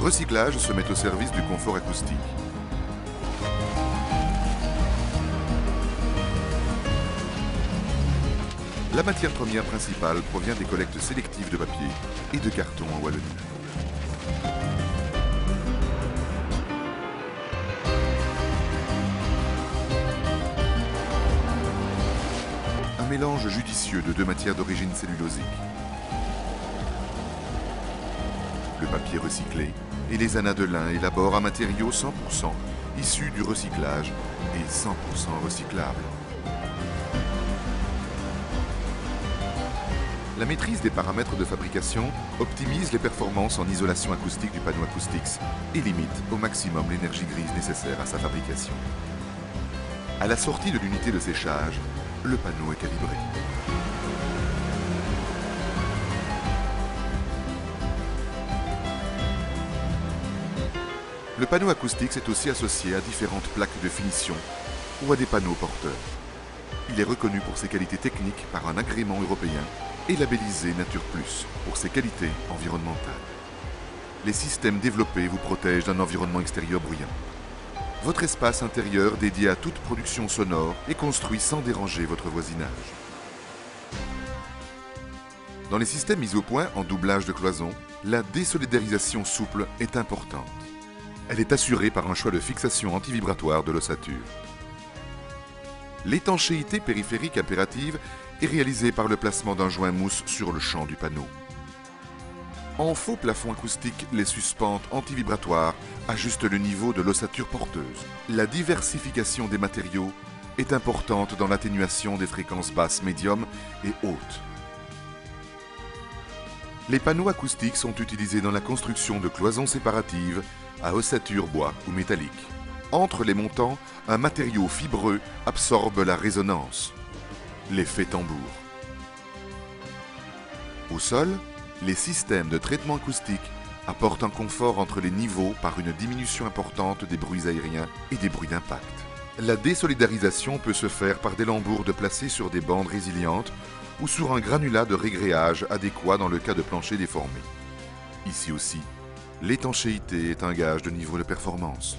recyclage se met au service du confort acoustique. La matière première principale provient des collectes sélectives de papier et de carton en Wallonie. Un mélange judicieux de deux matières d'origine cellulosique. Le papier recyclé et les anneaux de lin élaborent un matériau 100% issu du recyclage et 100% recyclable. La maîtrise des paramètres de fabrication optimise les performances en isolation acoustique du panneau Acoustics et limite au maximum l'énergie grise nécessaire à sa fabrication. À la sortie de l'unité de séchage, le panneau est calibré. Le panneau Acoustics est aussi associé à différentes plaques de finition ou à des panneaux porteurs. Il est reconnu pour ses qualités techniques par un agrément européen et labellisé Nature Plus pour ses qualités environnementales. Les systèmes développés vous protègent d'un environnement extérieur bruyant. Votre espace intérieur dédié à toute production sonore est construit sans déranger votre voisinage. Dans les systèmes mis au point en doublage de cloison, la désolidarisation souple est importante. Elle est assurée par un choix de fixation antivibratoire de l'ossature. L'étanchéité périphérique impérative est réalisée par le placement d'un joint mousse sur le champ du panneau. En faux plafond acoustique, les suspentes antivibratoires ajustent le niveau de l'ossature porteuse. La diversification des matériaux est importante dans l'atténuation des fréquences basses, médium et hautes. Les panneaux acoustiques sont utilisés dans la construction de cloisons séparatives à ossature bois ou métallique. Entre les montants, un matériau fibreux absorbe la résonance, l'effet tambour. Au sol, les systèmes de traitement acoustique apportent un confort entre les niveaux par une diminution importante des bruits aériens et des bruits d'impact. La désolidarisation peut se faire par des lambourdes placées sur des bandes résilientes ou sur un granulat de régréage adéquat dans le cas de planchers déformés. Ici aussi, l'étanchéité est un gage de niveau de performance.